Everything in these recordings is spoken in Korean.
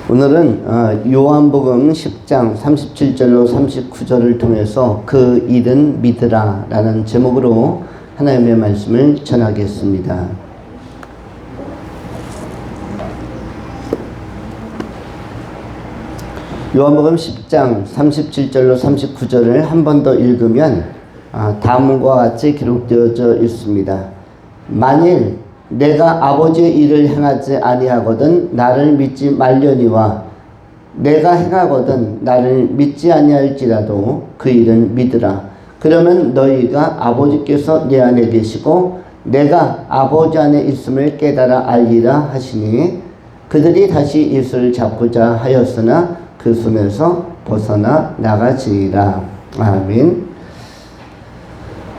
오늘은 요한복음 10장 37절로 39절을 통해서 그 일은 믿으라 라는 제목으로 하나님의 말씀을 전하겠습니다. 요한복음 10장 37절로 39절을 한 번 더 읽으면 다음과 같이 기록되어져 있습니다. 만일 내가 아버지의 일을 행하지 아니하거든 나를 믿지 말려니와 내가 행하거든 나를 믿지 아니할지라도 그 일은 믿으라. 그러면 너희가 아버지께서 내 안에 계시고 내가 아버지 안에 있음을 깨달아 알리라 하시니 그들이 다시 예수를 잡고자 하였으나 그 손에서 벗어나 나가지리라. 아멘.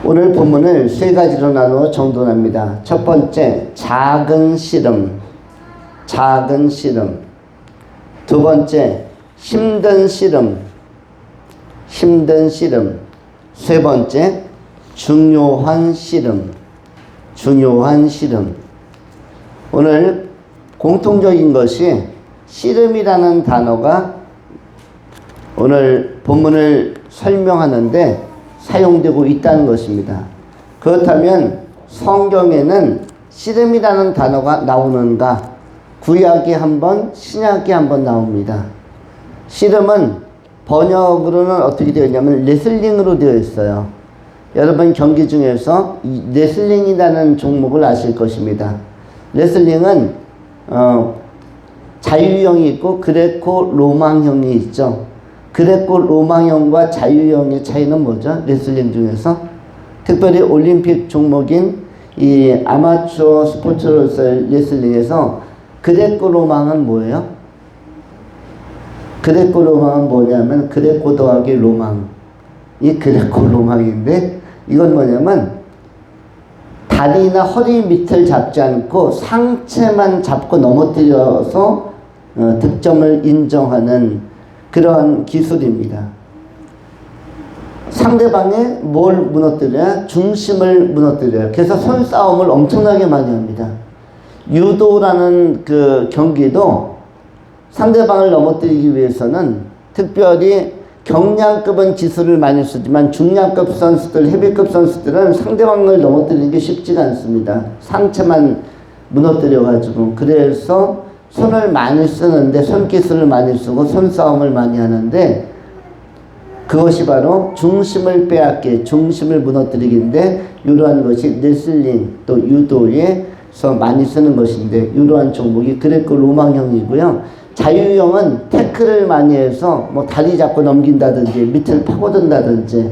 오늘 본문을 세 가지로 나누어 정돈합니다. 첫 번째, 작은 씨름. 두 번째, 힘든 씨름. 세 번째, 중요한 씨름. 오늘 공통적인 것이 씨름이라는 단어가 오늘 본문을 설명하는데 사용되고 있다는 것입니다. 그렇다면 성경에는 씨름이라는 단어가 나오는가? 구약이 한 번, 신약이 한 번 나옵니다. 씨름은 번역으로는 어떻게 되어 있냐면 레슬링으로 되어 있어요. 여러분 경기 중에서 이 레슬링이라는 종목을 아실 것입니다. 레슬링은 자유형이 있고 그레코 로망형이 있죠. 그레코 로망형과 자유형의 차이는 뭐죠? 레슬링 중에서 특별히 올림픽 종목인 이 아마추어 스포츠로서의 레슬링에서 그레코 로망은 뭐예요? 그레코 로망은 뭐냐면 그레코 더하기 로망. 이 그레코 로망인데 이건 뭐냐면 다리나 허리 밑을 잡지 않고 상체만 잡고 넘어뜨려서 득점을 인정하는 그러한 기술입니다. 상대방의 뭘 무너뜨려야? 중심을 무너뜨려요. 그래서 손싸움을 엄청나게 많이 합니다. 유도라는 그 경기도 상대방을 넘어뜨리기 위해서는 특별히 경량급은 기술을 많이 쓰지만 중량급 선수들, 헤비급 선수들은 상대방을 넘어뜨리는 게 쉽지가 않습니다. 상체만 무너뜨려가지고. 그래서 손을 많이 쓰는데 손기술을 많이 쓰고 손싸움을 많이 하는데 그것이 바로 중심을 빼앗기, 중심을 무너뜨리기인데 이러한 것이 레슬링 또 유도에서 많이 쓰는 것인데 이러한 종목이 그레코 로망형이고요. 자유형은 태클을 많이 해서 뭐 다리 잡고 넘긴다든지 밑을 파고든다든지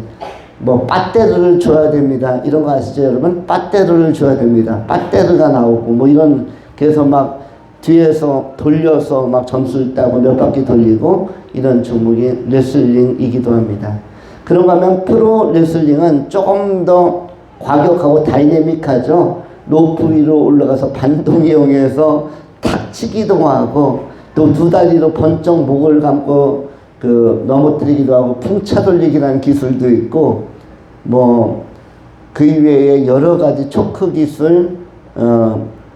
뭐 빠떼르를 줘야 됩니다. 이런 거 아시죠 여러분? 빠떼르를 줘야 됩니다. 빠떼르가 나오고 뭐 이런 그래서 막 뒤에서 돌려서 막 점수를 따고 몇 바퀴 돌리고 이런 종목이 레슬링이기도 합니다. 그런가 하면 프로 레슬링은 조금 더 과격하고 다이내믹하죠. 로프 위로 올라가서 반동 이용해서 탁 치기도 하고 또 두 다리로 번쩍 목을 감고 그 넘어뜨리기도 하고 풍차 돌리기라는 기술도 있고 뭐 그 이외에 여러 가지 초크 기술,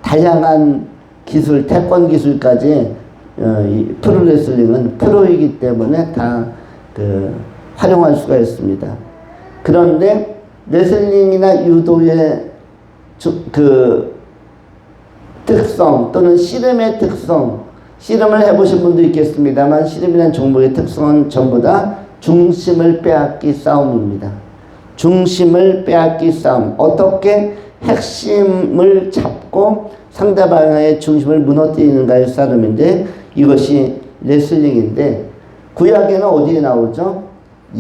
다양한 기술, 태권 기술까지 이 프로레슬링은 프로이기 때문에 다 활용할 수가 있습니다. 그런데 레슬링이나 유도의 특성 또는 씨름의 특성, 씨름을 해보신 분도 있겠습니다만 씨름이라는 종목의 특성은 전부 다 중심을 빼앗기 싸움입니다. 중심을 빼앗기 싸움. 어떻게 핵심을 잡고 상대방의 중심을 무너뜨리는가의 싸움인데 이것이 레슬링인데 구약에는 어디에 나오죠?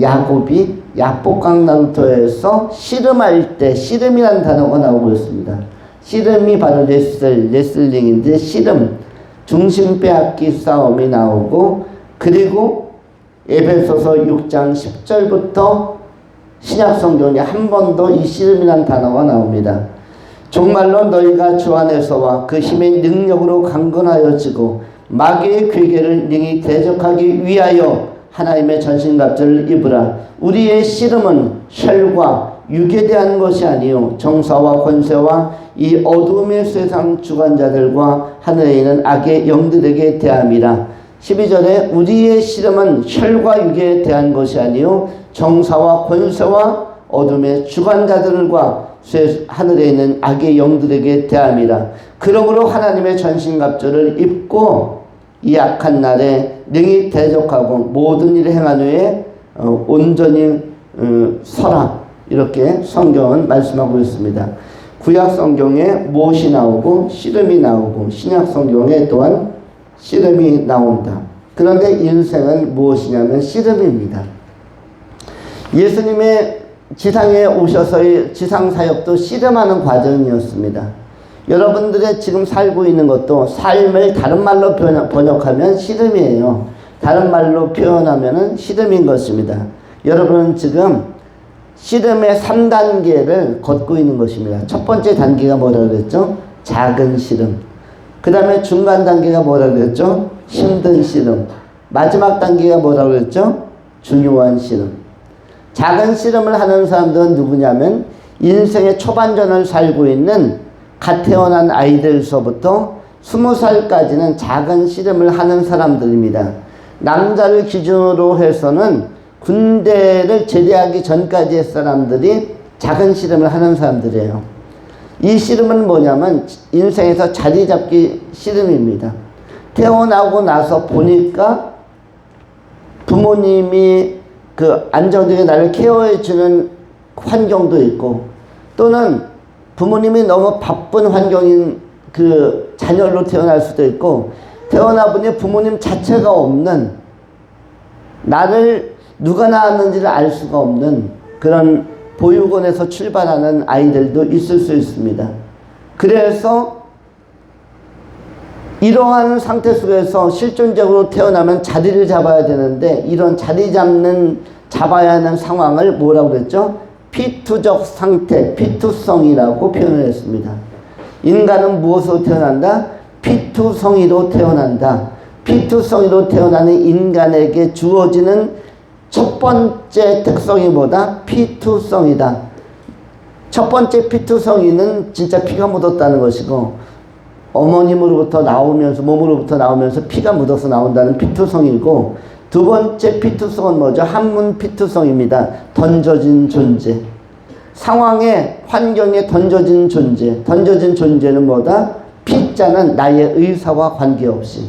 야곱이 야복강 나루터에서 씨름할 때 씨름이라는 단어가 나오고 있습니다. 씨름이 바로 레슬링인데 씨름, 중심 빼앗기 싸움이 나오고 그리고 에베소서 6장 10절부터 신약성경에 한 번 더 이 씨름이라는 단어가 나옵니다. 정말로 너희가 주 안에서와 그 힘의 능력으로 강건하여지고 마귀의 괴계를 능히 대적하기 위하여 하나님의 전신갑주를 입으라. 우리의 씨름은 혈과 육에 대한 것이 아니요 정사와 권세와 이 어둠의 세상 주관자들과 하늘에 있는 악의 영들에게 대함이라. 12절에 우리의 씨름은 혈과 육에 대한 것이 아니요 정사와 권세와 어둠의 주관자들과 하늘에 있는 악의 영들에게 대함이라. 그러므로 하나님의 전신갑주를 입고 이 악한 날에 능히 대적하고 모든 일을 행한 후에 온전히 서라. 이렇게 성경은 말씀하고 있습니다. 구약 성경에 무엇이 나오고 씨름이 나오고 신약 성경에 또한 씨름이 나온다. 그런데 인생은 무엇이냐면 씨름입니다. 예수님의 지상에 오셔서의 지상사역도 씨름하는 과정이었습니다. 여러분들의 지금 살고 있는 것도 삶을 다른 말로 번역하면 씨름이에요. 다른 말로 표현하면 씨름인 것입니다. 여러분은 지금 씨름의 3단계를 걷고 있는 것입니다. 첫 번째 단계가 뭐라고 그랬죠? 작은 씨름. 그 다음에 중간 단계가 뭐라고 그랬죠? 힘든 씨름. 마지막 단계가 뭐라고 그랬죠? 중요한 씨름. 작은 씨름을 하는 사람들은 누구냐면 인생의 초반전을 살고 있는 갓 태어난 아이들서부터 20살까지는 작은 씨름을 하는 사람들입니다. 남자를 기준으로 해서는 군대를 제대하기 전까지의 사람들이 작은 씨름을 하는 사람들이에요. 이 씨름은 뭐냐면 인생에서 자리 잡기 씨름입니다. 태어나고 나서 보니까 부모님이 안정되게 나를 케어해주는 환경도 있고, 또는 부모님이 너무 바쁜 환경인 자녀로 태어날 수도 있고, 태어나 보니 부모님 자체가 없는, 나를 누가 낳았는지를 알 수가 없는 그런 보육원에서 출발하는 아이들도 있을 수 있습니다. 그래서 이러한 상태 속에서 실존적으로 태어나면 자리를 잡아야 되는데, 이런 잡아야 하는 상황을 뭐라고 그랬죠? 피투적 상태, 피투성이라고 표현을 했습니다. 인간은 무엇으로 태어난다? 피투성이로 태어난다. 피투성이로 태어나는 인간에게 주어지는 첫 번째 특성이 뭐다? 피투성이다. 첫 번째 피투성이는 진짜 피가 묻었다는 것이고, 어머님으로부터 나오면서, 몸으로부터 나오면서 피가 묻어서 나온다는 피투성이고, 두 번째 피투성은 뭐죠? 한문 피투성입니다. 던져진 존재. 상황에, 환경에 던져진 존재. 던져진 존재는 뭐다? 피자는 나의 의사와 관계없이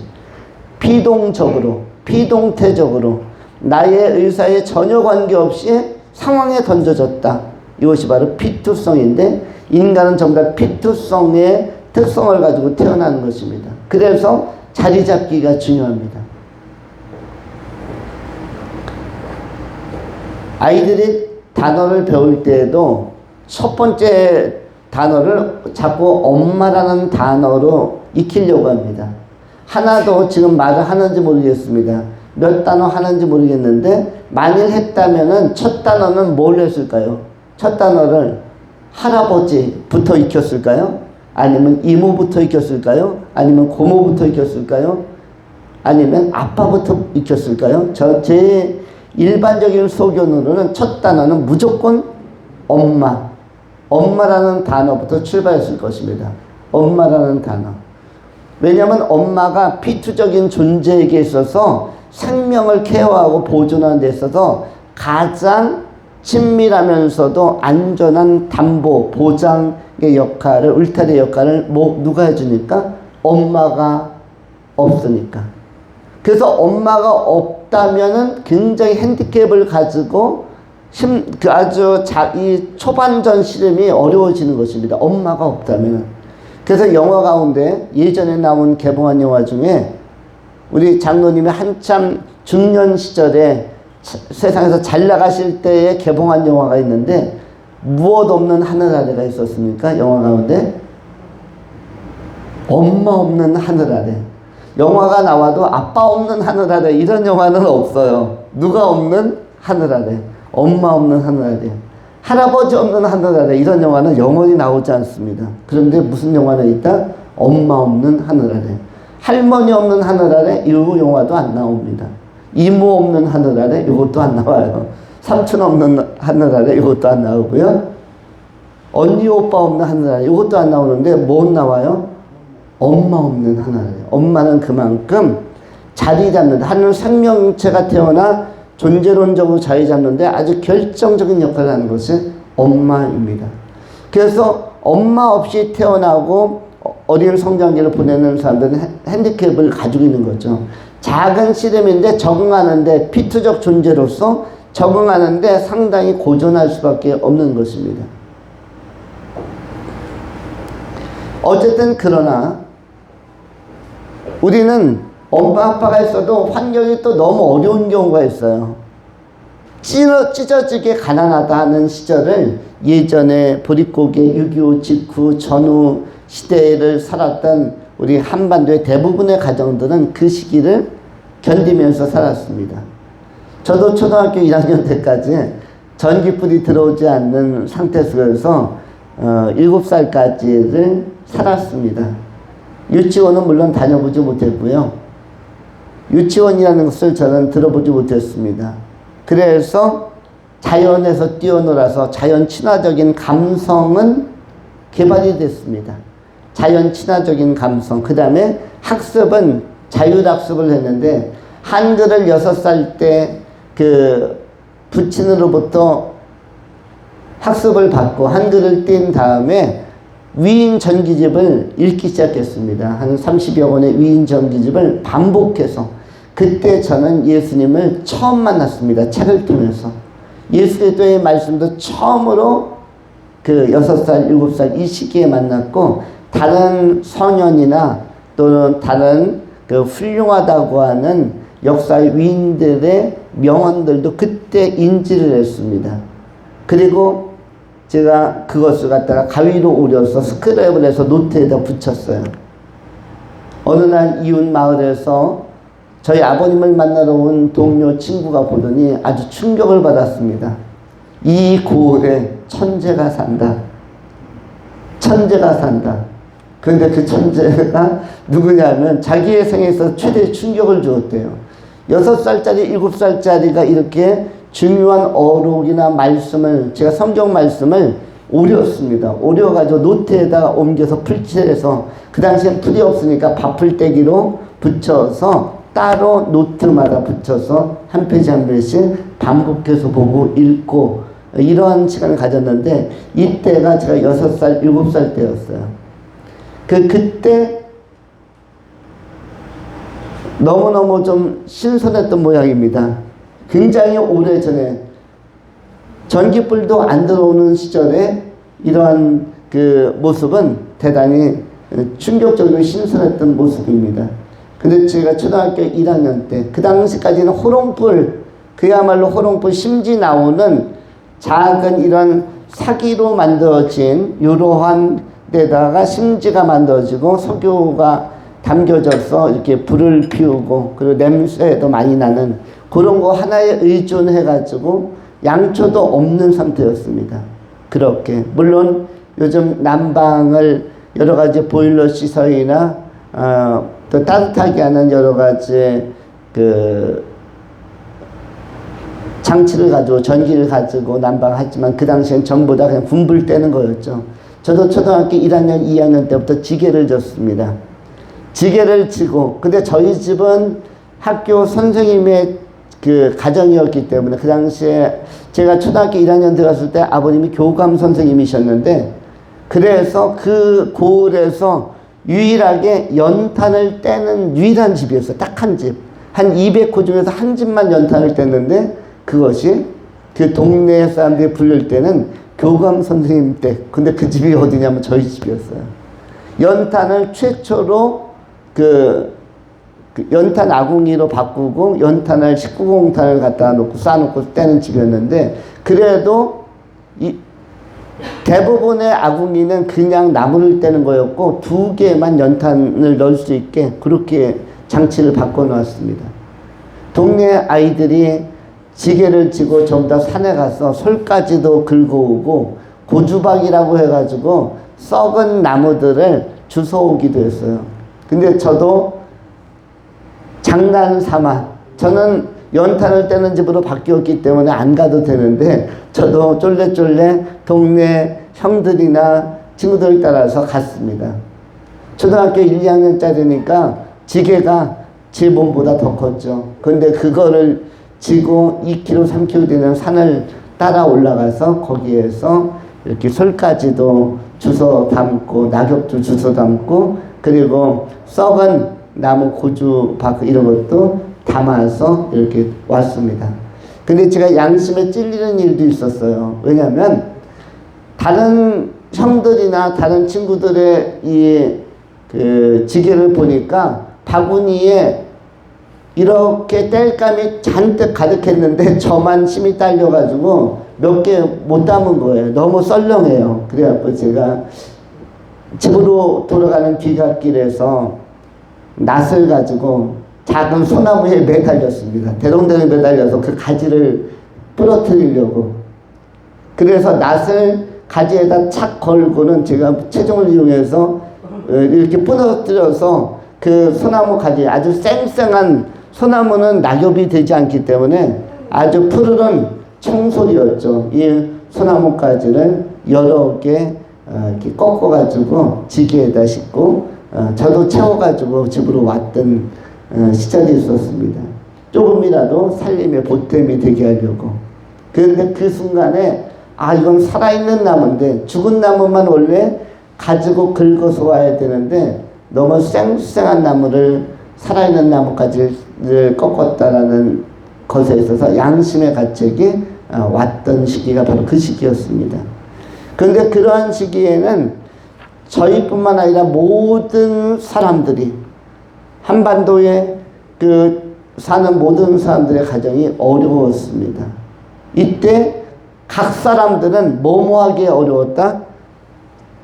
피동적으로, 피동태적으로 나의 의사에 전혀 관계없이 상황에 던져졌다. 이것이 바로 피투성인데, 인간은 전부 다 피투성의 특성을 가지고 태어나는 것입니다. 그래서 자리 잡기가 중요합니다. 아이들이 단어를 배울 때에도 첫 번째 단어를 자꾸 엄마라는 단어로 익히려고 합니다. 하나도 지금 말을 하는지 모르겠습니다. 몇 단어 하는지 모르겠는데, 만일 했다면은 첫 단어는 뭘 했을까요? 첫 단어를 할아버지부터 익혔을까요? 아니면 이모부터 익혔을까요? 아니면 고모부터 익혔을까요? 아니면 아빠부터 익혔을까요? 제 일반적인 소견으로는 첫 단어는 무조건 엄마라는 단어부터 출발했을 것입니다. 엄마라는 단어. 왜냐하면 엄마가 피투적인 존재에게 있어서 생명을 케어하고 보존하는 데 있어서 가장 친밀하면서도 안전한 담보, 보장의 역할을, 울타리 역할을 누가 해주니까? 엄마가 없으니까. 그래서 엄마가 없다면은 굉장히 핸디캡을 가지고 아주 이 초반전 씨름이 어려워지는 것입니다. 엄마가 없다면. 그래서 영화 가운데 예전에 나온 개봉한 영화 중에 우리 장로님이 한참 중년 시절에 세상에서 잘 나가실 때에 개봉한 영화가 있는데, 무엇 없는 하늘 아래가 있었습니까? 영화 가운데 엄마 없는 하늘 아래. 영화가 나와도 아빠 없는 하늘 아래, 이런 영화는 없어요. 누가 없는 하늘 아래, 엄마 없는 하늘 아래, 할아버지 없는 하늘 아래, 이런 영화는 영원히 나오지 않습니다. 그런데 무슨 영화는 있다? 엄마 없는 하늘 아래. 할머니 없는 하늘 아래, 이 영화도 안 나옵니다. 이모 없는 하늘 아래, 이것도 안 나와요. 삼촌 없는 하늘 아래, 이것도 안 나오고요. 언니 오빠 없는 하늘 아래, 이것도 안 나오는데 뭐 나와요? 엄마 없는 하늘 아래. 엄마는 그만큼 자리 잡는데, 한 생명체가 태어나 존재론적으로 자리 잡는데 아주 결정적인 역할을 하는 것이 엄마입니다. 그래서 엄마 없이 태어나고 어린 성장기를 보내는 사람들은 핸디캡을 가지고 있는 거죠. 작은 씨름인데 적응하는데, 피투적 존재로서 적응하는데 상당히 고전할 수밖에 없는 것입니다. 어쨌든 그러나 우리는 엄마 아빠가 있어도 환경이 또 너무 어려운 경우가 있어요. 찢어지게 가난하다 하는 시절을 예전에 보릿고개 6.25 직후 전후 시대를 살았던 우리 한반도의 대부분의 가정들은 그 시기를 견디면서 살았습니다. 저도 초등학교 1학년 때까지 전기불이 들어오지 않는 상태 속에서 7살까지를 살았습니다. 유치원은 물론 다녀보지 못했고요. 유치원이라는 것을 저는 들어보지 못했습니다. 그래서 자연에서 뛰어놀아서 자연 친화적인 감성은 개발이 됐습니다. 자연 친화적인 감성. 그 다음에 학습은 자율학습을 했는데, 한글을 6살 때 그 부친으로부터 학습을 받고 한글을 뗀 다음에 위인 전기집을 읽기 시작했습니다. 한 30여 권의 위인 전기집을 반복해서. 그때 저는 예수님을 처음 만났습니다. 책을 통해서. 예수 그리스도의 말씀도 처음으로 그 6살, 7살 이 시기에 만났고, 다른 성현이나 또는 다른 그 훌륭하다고 하는 역사의 위인들의 명언들도 그때 인지를 했습니다. 그리고 제가 그것을 갖다가 가위로 오려서 스크랩을 해서 노트에다 붙였어요. 어느 날 이웃 마을에서 저희 아버님을 만나러 온 동료 친구가 보더니 아주 충격을 받았습니다. 이 고을에 천재가 산다. 천재가 산다. 그런데 그 천재가 누구냐면 자기의 생에서 최대 충격을 주었대요. 6살짜리, 7살짜리가 이렇게 중요한 어록이나 말씀을, 제가 성경 말씀을 오렸습니다. 오려가지고 노트에다가 옮겨서 풀칠해서, 그 당시엔 풀이 없으니까 바풀떼기로 붙여서 따로 노트마다 붙여서 한 페이지 한 페이지씩 반복해서 보고 읽고 이러한 시간을 가졌는데, 이때가 제가 6살, 7살 때였어요. 그때 너무너무 좀 신선했던 모양입니다. 굉장히 오래전에 전기불도 안 들어오는 시절에 이러한 그 모습은 대단히 충격적이고 신선했던 모습입니다. 근데 제가 초등학교 1학년 때, 그 당시까지는 호롱불, 그야말로 호롱불 심지 나오는 작은 이런 사기로 만들어진 이러한 데다가 심지가 만들어지고 석유가 담겨져서 이렇게 불을 피우고, 그리고 냄새도 많이 나는 그런 거 하나에 의존해가지고 양초도 없는 상태였습니다. 그렇게. 물론 요즘 난방을 여러 가지 보일러 시설이나 또 따뜻하게 하는 여러 가지 그 장치를 가지고, 전기를 가지고 난방하지만 그 당시엔 전부 다 그냥 군불 떼는 거였죠. 저도 초등학교 1학년, 2학년 때부터 지게를 졌습니다. 지게를 지고, 근데 저희 집은 학교 선생님의 그 가정이었기 때문에 그 당시에 제가 초등학교 1학년 들어갔을 때 아버님이 교감 선생님이셨는데, 그래서 그 고을에서 유일하게 연탄을 떼는 유일한 집이었어요. 딱 한 집. 한 200호 중에서 한 집만 연탄을 뗐는데, 그것이 그 동네 사람들이 부를 때는 교감 선생님 댁. 근데 그 집이 어디냐면 저희 집이었어요. 연탄을 최초로 그 연탄 아궁이로 바꾸고 연탄을 19공탄을 갖다 놓고 쏴놓고 떼는 집이었는데, 그래도 이 대부분의 아궁이는 그냥 나무를 떼는 거였고 2개만 연탄을 넣을 수 있게 그렇게 장치를 바꿔 놓았습니다. 동네 아이들이 지게를 지고 전부 다 산에 가서 솔까지도 긁어오고 고주박이라고 해가지고 썩은 나무들을 주워오기도 했어요. 근데 저도 장난 삼아, 저는 연탄을 떼는 집으로 바뀌었기 때문에 안 가도 되는데 저도 쫄래쫄래 동네 형들이나 친구들 따라서 갔습니다. 초등학교 1, 2학년짜리니까 지게가 제 몸보다 더 컸죠. 근데 그거를 지고 2km, 3km 되는 산을 따라 올라가서 거기에서 이렇게 솔가지도 주워 담고 낙엽도 주워 담고 그리고 썩은 나무 고주 박 이런 것도 담아서 이렇게 왔습니다. 근데 제가 양심에 찔리는 일도 있었어요. 왜냐하면 다른 형들이나 다른 친구들의 이 그 지게를 보니까 바구니에 이렇게 땔감이 잔뜩 가득했는데 저만 힘이 딸려가지고 몇 개 못 담은 거예요. 너무 썰렁해요. 그래갖고 제가 집으로 돌아가는 귀갓길에서 낫을 가지고 작은 소나무에 매달렸습니다. 대롱대롱 매달려서 그 가지를 부러뜨리려고. 그래서 낫을 가지에다 착 걸고는 제가 체중을 이용해서 이렇게 부러뜨려서 그 소나무 가지, 아주 쌩쌩한 소나무는 낙엽이 되지 않기 때문에 아주 푸르른 청소리였죠. 이 소나무 가지를 여러 개 이렇게 꺾어가지고 지게에다 싣고 저도 채워가지고 집으로 왔던 시절이 있었습니다. 조금이라도 살림의 보탬이 되게 하려고. 그런데 그 순간에 아 이건 살아있는 나무인데 죽은 나무만 원래 가지고 긁어서 와야 되는데 너무 쌩쌩한 나무를 살아있는 나무까지를 꺾었다라는 것에 있어서 양심의 가책이 왔던 시기가 바로 그 시기였습니다. 그런데 그러한 시기에는 저희뿐만 아니라 모든 사람들이 한반도에 그 사는 모든 사람들의 가정이 어려웠습니다. 이때 각 사람들은 뭐뭐하게 어려웠다?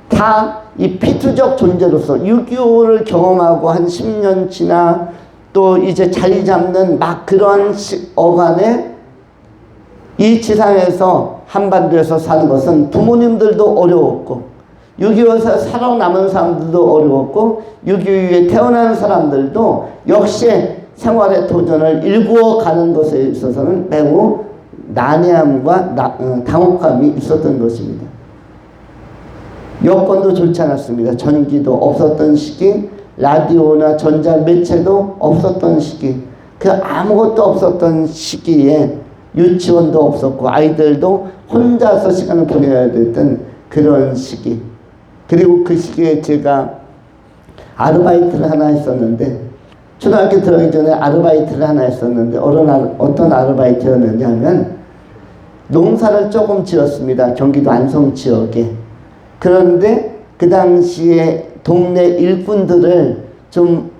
다 이 피투적 존재로서 6.25를 경험하고 한 10년 지나 또 이제 자리 잡는 막 그런 어간에 이 지상에서 한반도에서 사는 것은 부모님들도 어려웠고 6.25에서 살아남은 사람들도 어려웠고 6.25 이후에 태어난 사람들도 역시 생활의 도전을 일구어 가는 것에 있어서는 매우 난해함과 당혹감이 있었던 것입니다. 여건도 좋지 않았습니다. 전기도 없었던 시기, 라디오나 전자 매체도 없었던 시기, 그 아무것도 없었던 시기에 유치원도 없었고 아이들도 혼자서 시간을 보내야 됐던 그런 시기. 그리고 그 시기에 제가 아르바이트를 하나 했었는데 초등학교 들어가기 전에 아르바이트를 하나 했었는데 어떤 아르바이트였느냐 하면 농사를 조금 지었습니다. 경기도 안성 지역에. 그런데 그 당시에 동네 일꾼들을 좀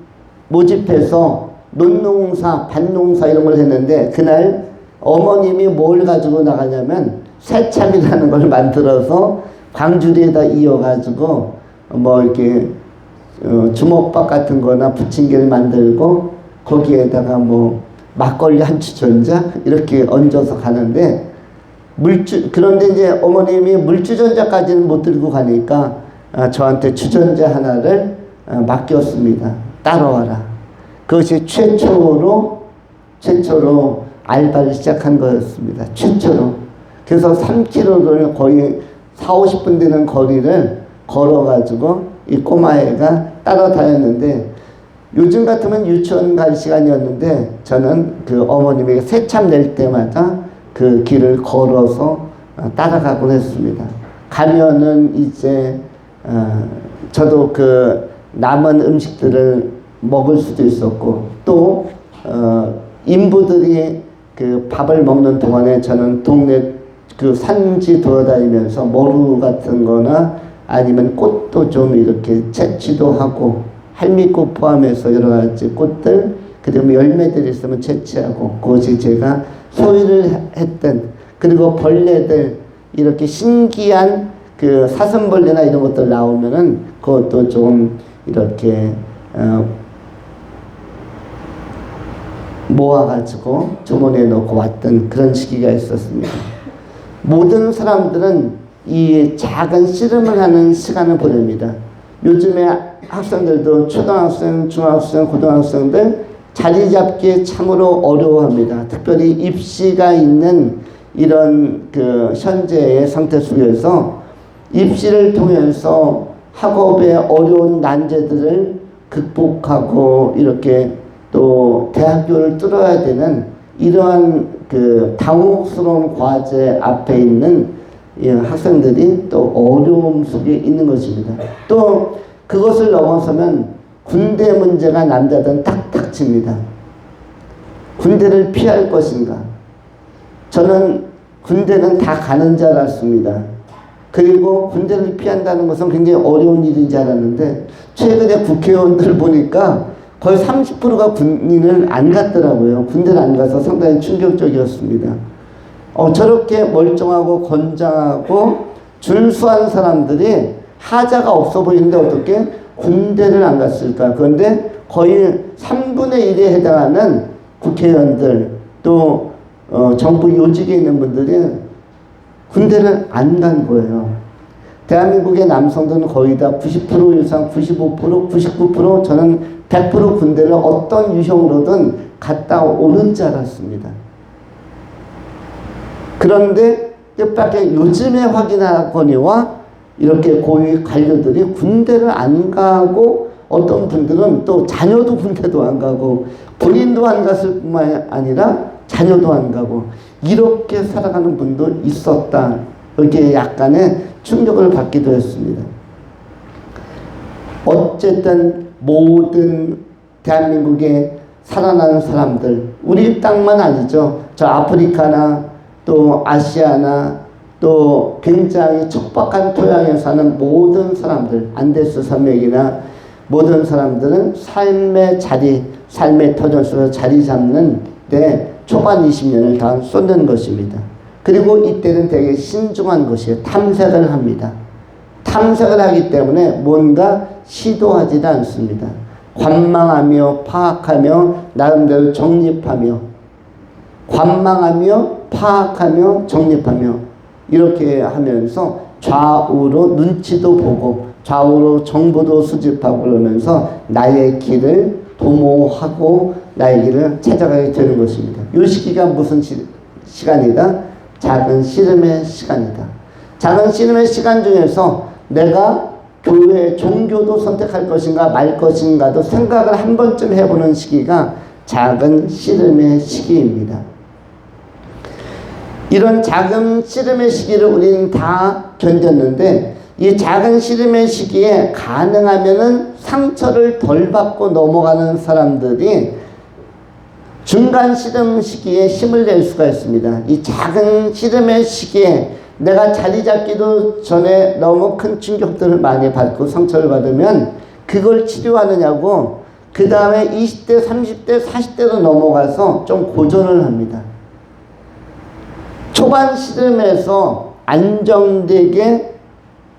모집해서 논농사, 밭농사 이런 걸 했는데 그날 어머님이 뭘 가지고 나가냐면 새참이라는 걸 만들어서 광주리에다 이어가지고 뭐 이렇게 주먹밥 같은 거나 부침개를 만들고 거기에다가 뭐 막걸리 한 주전자 이렇게 얹어서 가는데 그런데 이제 어머님이 물주전자까지는 못 들고 가니까 저한테 주전자 하나를 맡겼습니다. 따라와라. 그것이 최초로 알바를 시작한 거였습니다. 최초로. 그래서 3km를 거의 40-50분 되는 거리를 걸어가지고 이 꼬마애가 따라다녔는데 요즘 같으면 유치원 갈 시간이었는데 저는 그 어머님에게 새참 낼 때마다 그 길을 걸어서 따라가곤 했습니다. 가면은 이제 저도 그 남은 음식들을 먹을 수도 있었고 또 인부들이 그 밥을 먹는 동안에 저는 동네 그 산지 돌아다니면서 머루 같은 거나 아니면 꽃도 좀 이렇게 채취도 하고 할미꽃 포함해서 여러 가지 꽃들 그리고 열매들이 있으면 채취하고 그것이 제가 소유를 했던 그리고 벌레들 이렇게 신기한 그 사슴벌레나 이런 것들 나오면은 그것도 좀 이렇게 모아가지고 주머니에 넣고 왔던 그런 시기가 있었습니다. 모든 사람들은 이 작은 씨름을 하는 시간을 보냅니다. 요즘에 학생들도 초등학생, 중학생, 고등학생들 자리 잡기에 참으로 어려워합니다. 특별히 입시가 있는 이런 그 현재의 상태 속에서 입시를 통해서 학업의 어려운 난제들을 극복하고 이렇게 또 대학교를 뚫어야 되는 이러한 그 당혹스러운 과제 앞에 있는 이 학생들이 또 어려움 속에 있는 것입니다. 또 그것을 넘어서면 군대 문제가 남자들은 딱 닥칩니다. 군대를 피할 것인가? 저는 군대는 다 가는 줄 알았습니다. 그리고 군대를 피한다는 것은 굉장히 어려운 일인 줄 알았는데 최근에 국회의원들 보니까 거의 30%가 군인을 안 갔더라고요. 군대를 안 가서 상당히 충격적이었습니다. 저렇게 멀쩡하고 건장하고 준수한 사람들이 하자가 없어 보이는데 어떻게 군대를 안 갔을까? 그런데 거의 3분의 1에 해당하는 국회의원들 또 정부 요직에 있는 분들이 군대를 안 간 거예요. 대한민국의 남성들은 거의 다 90% 이상 95%, 99% 저는 100% 군대를 어떤 유형으로든 갔다 오는 줄 알았습니다. 그런데 뜻밖의 요즘에 확인하거니와 이렇게 고위 관료들이 군대를 안 가고 어떤 분들은 또 자녀도 군대도 안 가고 본인도 안 갔을 뿐만 아니라 자녀도 안 가고 이렇게 살아가는 분도 있었다. 이렇게 약간의 충격을 받기도 했습니다. 어쨌든 모든 대한민국에 살아나는 사람들, 우리 땅만 아니죠. 저 아프리카나 또 아시아나 또 굉장히 척박한 토양에 사는 모든 사람들, 안데스 산맥이나 모든 사람들은 삶의 자리, 삶의 터전 속에서 자리 잡는 데 초반 20년을 다 쏟는 것입니다. 그리고 이때는 되게 신중한 것이에요. 탐색을 합니다. 탐색을 하기 때문에 뭔가 시도하지도 않습니다. 관망하며 파악하며 나름대로 정립하며 관망하며 파악하며 정립하며 이렇게 하면서 좌우로 눈치도 보고 좌우로 정보도 수집하고 그러면서 나의 길을 도모하고 나의 길을 찾아가게 되는 것입니다. 이 시기가 무슨 시간이다? 작은 씨름의 시간이다. 작은 씨름의 시간 중에서 내가 교회, 종교도 선택할 것인가 말 것인가도 생각을 한 번쯤 해보는 시기가 작은 씨름의 시기입니다. 이런 작은 씨름의 시기를 우리는 다 견뎠는데 이 작은 씨름의 시기에 가능하면은 상처를 덜 받고 넘어가는 사람들이 중간 씨름 시기에 힘을 낼 수가 있습니다. 이 작은 씨름의 시기에 내가 자리 잡기도 전에 너무 큰 충격들을 많이 받고 상처를 받으면 그걸 치료하느냐고 그 다음에 20대, 30대, 40대로 넘어가서 좀 고전을 합니다. 초반 씨름에서 안정되게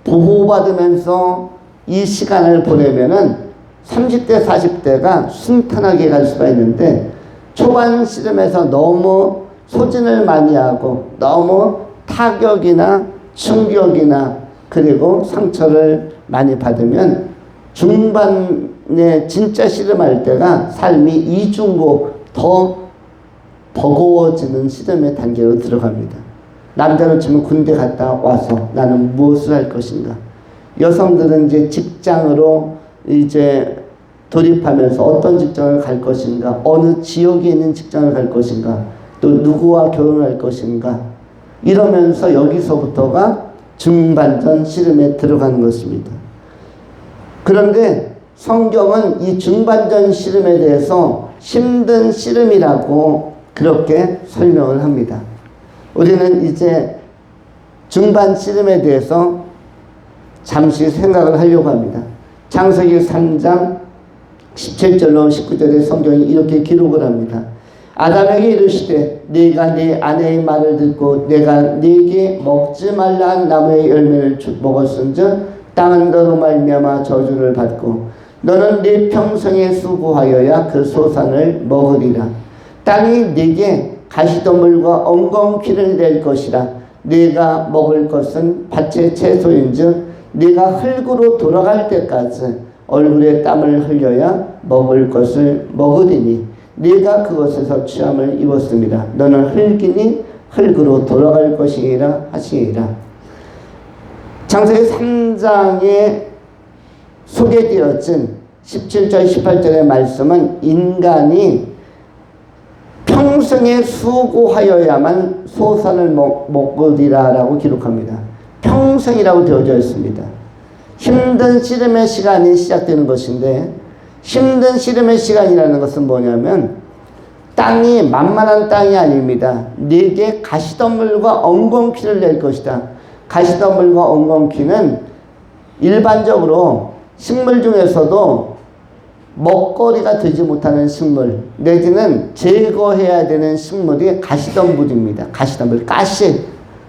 보호받으면서 이 시간을 보내면은 30대, 40대가 순탄하게 갈 수가 있는데 초반 씨름에서 너무 소진을 많이 하고 너무 타격이나 충격이나 그리고 상처를 많이 받으면 중반에 진짜 씨름할 때가 삶이 이중고 더 버거워지는 씨름의 단계로 들어갑니다. 남자로 치면 군대 갔다 와서 나는 무엇을 할 것인가. 여성들은 이제 직장으로 이제 돌입하면서 어떤 직장을 갈 것인가, 어느 지역에 있는 직장을 갈 것인가, 또 누구와 결혼할 것인가, 이러면서 여기서부터가 중반전 씨름에 들어가는 것입니다. 그런데 성경은 이 중반전 씨름에 대해서 힘든 씨름이라고 그렇게 설명을 합니다. 우리는 이제 중반 씨름에 대해서 잠시 생각을 하려고 합니다. 창세기 3장 17절로 19절에 성경이 이렇게 기록을 합니다. 아담에게 이르시되 네가 네 아내의 말을 듣고 내가 네게 먹지 말라 한 나무의 열매를 먹었은즉 땅은 너로 말미암아 저주를 받고 너는 네 평생에 수고하여야 그 소산을 먹으리라. 땅이 네게 가시덤불과 엉겅퀴를 낼 것이라. 네가 먹을 것은 밭의 채소인즉 네가 흙으로 돌아갈 때까지 얼굴에 땀을 흘려야 먹을 것을 먹으리니 네가 그것에서 취함을 입었습니다. 너는 흙이니 흙으로 돌아갈 것이라 하시니라. 창세기 3장에 소개되어진 17절 18절의 말씀은 인간이 평생에 수고하여야만 소산을 먹으리라 라고 기록합니다. 평생이라고 되어져 있습니다. 힘든 씨름의 시간이 시작되는 것인데, 힘든 씨름의 시간이라는 것은 뭐냐면 땅이 만만한 땅이 아닙니다. 네게 가시덤불과 엉겅퀴를 낼 것이다. 가시덤불과 엉겅퀴는 일반적으로 식물 중에서도 먹거리가 되지 못하는 식물 내지는 제거해야 되는 식물이 가시덤불입니다. 가시덤불,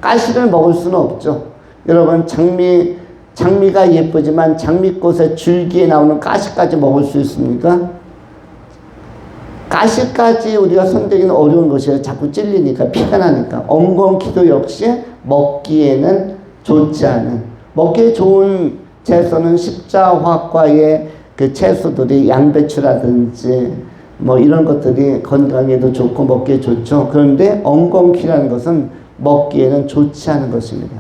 가시를 먹을 수는 없죠. 여러분 장미가 예쁘지만 장미꽃의 줄기에 나오는 가시까지 먹을 수 있습니까? 가시까지 우리가 손대기는 어려운 것이에요. 자꾸 찔리니까, 피가 나니까. 엉겅퀴도 역시 먹기에는 좋지 않은, 먹기에 좋은 채소는 십자화과의 그 채소들이 양배추라든지 뭐 이런 것들이 건강에도 좋고 먹기에 좋죠. 그런데 엉겅퀴라는 것은 먹기에는 좋지 않은 것입니다.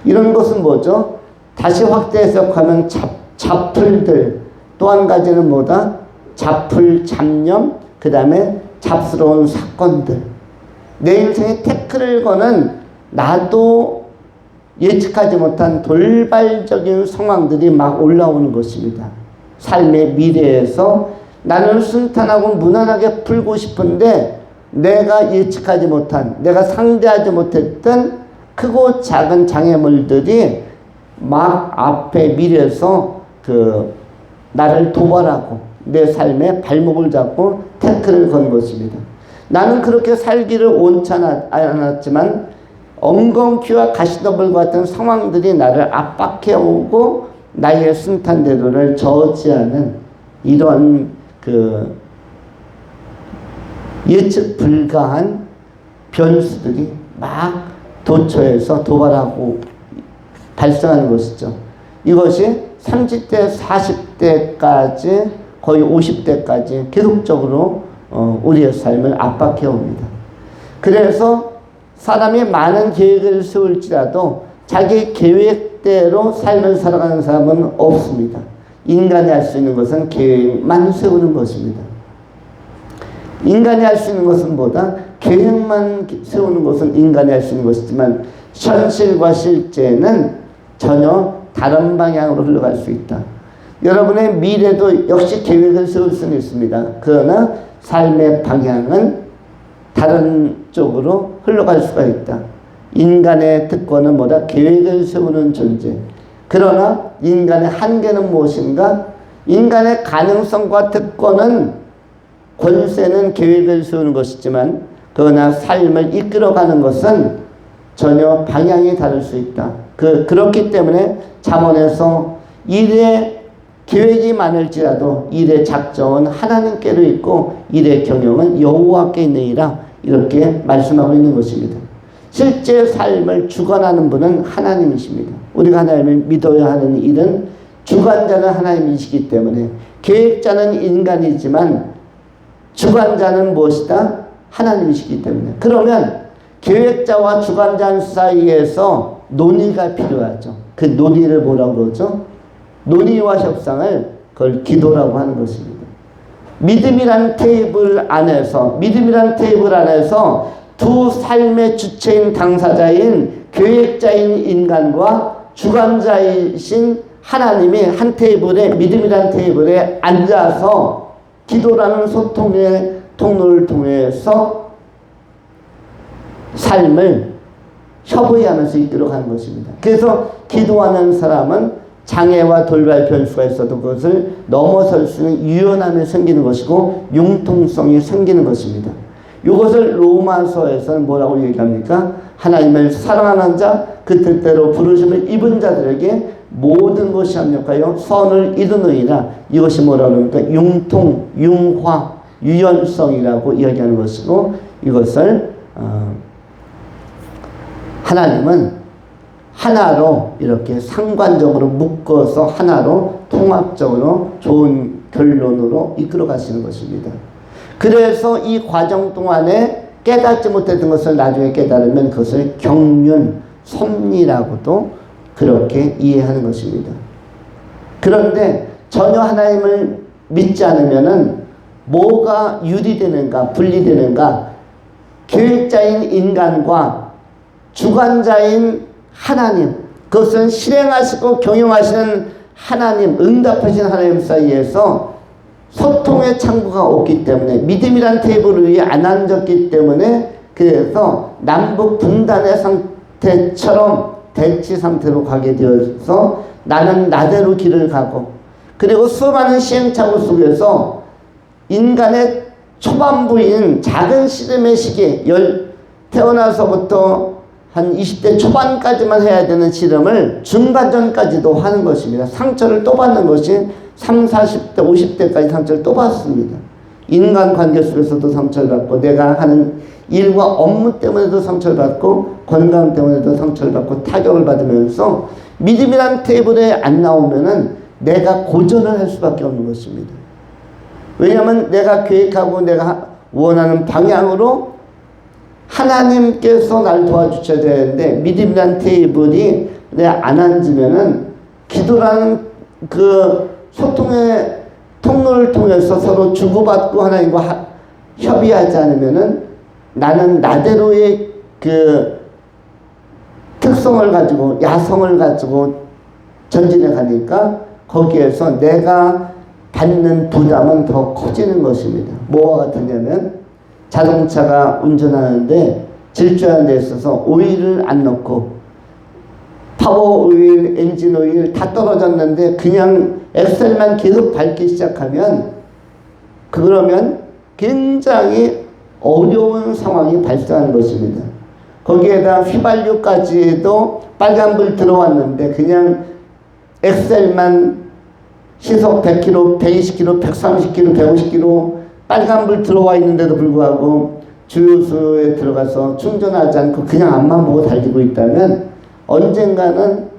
이런 것은 뭐죠? 다시 확대 해석하면 잡풀들, 또 한 가지는 뭐다? 잡풀, 잡념, 그 다음에 잡스러운 사건들. 내 인생에 태클을 거는 나도 예측하지 못한 돌발적인 상황들이 막 올라오는 것입니다. 삶의 미래에서 나는 순탄하고 무난하게 풀고 싶은데 내가 예측하지 못한, 내가 상대하지 못했던 크고 작은 장애물들이 막 앞에 미래에서 나를 도발하고 내 삶에 발목을 잡고 태클을 건 것입니다. 나는 그렇게 살기를 원치 않았지만 엉겅퀴와 가시덤불 같은 상황들이 나를 압박해오고 나의 순탄대로를 저지하는 이런 예측 불가한 변수들이 막 도처에서 도발하고 발생하는 것이죠. 이것이 30대, 40대까지 거의 50대까지 계속적으로 우리의 삶을 압박해 옵니다. 그래서 사람이 많은 계획을 세울지라도 자기 계획대로 삶을 살아가는 사람은 없습니다. 인간이 할 수 있는 것은 계획만 세우는 것입니다. 인간이 할 수 있는 것은 뭐다? 계획만 세우는 것은 인간이 할 수 있는 것이지만 현실과 실제는 전혀 다른 방향으로 흘러갈 수 있다. 여러분의 미래도 역시 계획을 세울 수는 있습니다. 그러나 삶의 방향은 다른 쪽으로 흘러갈 수가 있다. 인간의 특권은 뭐다? 계획을 세우는 존재. 그러나 인간의 한계는 무엇인가? 인간의 가능성과 특권은, 권세는 계획을 세우는 것이지만 그러나 삶을 이끌어가는 것은 전혀 방향이 다를 수 있다. 그렇기 때문에 잠언에서 일의 계획이 많을지라도 일의 작정은 하나님께로 있고 일의 경영은 여호와께 있느니라, 이렇게 말씀하고 있는 것입니다. 실제 삶을 주관하는 분은 하나님이십니다. 우리가 하나님을 믿어야 하는 일은 주관자는 하나님이시기 때문에 계획자는 인간이지만 주관자는 무엇이다? 하나님이시기 때문에. 그러면 계획자와 주관자 사이에서 논의가 필요하죠. 그 논의를 뭐라고 그러죠? 논의와 협상을 그걸 기도라고 하는 것입니다. 믿음이란 테이블 안에서 두 삶의 주체인 당사자인 계획자인 인간과 주관자이신 하나님이 한 테이블에, 믿음이란 테이블에 앉아서 기도라는 소통의 통로를 통해서 삶을 협의하면서 이끌어가는 것입니다. 그래서 기도하는 사람은 장애와 돌발 변수가 있어도 그것을 넘어설 수 있는 유연함이 생기는 것이고 융통성이 생기는 것입니다. 이것을 로마서에서는 뭐라고 얘기합니까? 하나님을 사랑하는 자, 그 뜻대로 부르심을 입은 자들에게 모든 것이 합력하여 선을 이루느니라. 이것이 뭐라고 합니까? 융통, 융화, 유연성이라고 이야기하는 것이고, 이것을 하나님은 하나로 이렇게 상관적으로 묶어서 하나로 통합적으로 좋은 결론으로 이끌어 가시는 것입니다. 그래서 이 과정 동안에 깨닫지 못했던 것을 나중에 깨달으면 그것을 경륜, 섭리라고도 그렇게 이해하는 것입니다. 그런데 전혀 하나님을 믿지 않으면은 뭐가 유리되는가 분리되는가? 계획자인 인간과 주관자인 하나님, 그것은 실행하시고 경영하시는 하나님, 응답하신 하나님 사이에서 소통의 창구가 없기 때문에, 믿음이란 테이블 위에 안 앉았기 때문에, 그래서 남북 분단의 상태처럼 대치 상태로 가게 되어서 나는 나대로 길을 가고, 그리고 수많은 시행착오 속에서 인간의 초반부인 작은 씨름의 시기, 태어나서부터 한 20대 초반까지만 해야 되는 씨름을 중반전까지도 하는 것입니다. 상처를 또 받는 것이 30, 40대, 50대까지 상처를 또 받습니다. 인간관계 속에서도 상처를 받고, 내가 하는 일과 업무 때문에도 상처를 받고, 건강 때문에도 상처를 받고 타격을 받으면서 믿음이란 테이블에 안 나오면은 내가 고전을 할 수밖에 없는 것입니다. 왜냐하면 내가 계획하고 내가 원하는 방향으로 하나님께서 날 도와주셔야 되는데, 믿음이란 테이블이 내가 안 앉으면은 기도라는 그 소통의 통로를 통해서 서로 주고받고 하나님과 협의하지 않으면은 나는 나대로의 그 특성을 가지고, 야성을 가지고 전진해 가니까 거기에서 내가 받는 부담은 더 커지는 것입니다. 뭐와 같으냐면, 자동차가 운전하는데 질주하는 데 있어서 오일을 안 넣고 파워 오일, 엔진 오일 다 떨어졌는데 그냥 엑셀만 계속 밟기 시작하면, 그러면 굉장히 어려운 상황이 발생하는 것입니다. 거기에다 휘발유까지도 빨간불 들어왔는데 그냥 엑셀만 시속 100km, 120km, 130km, 150km 빨간불 들어와 있는데도 불구하고 주유소에 들어가서 충전하지 않고 그냥 앞만 보고 달리고 있다면 언젠가는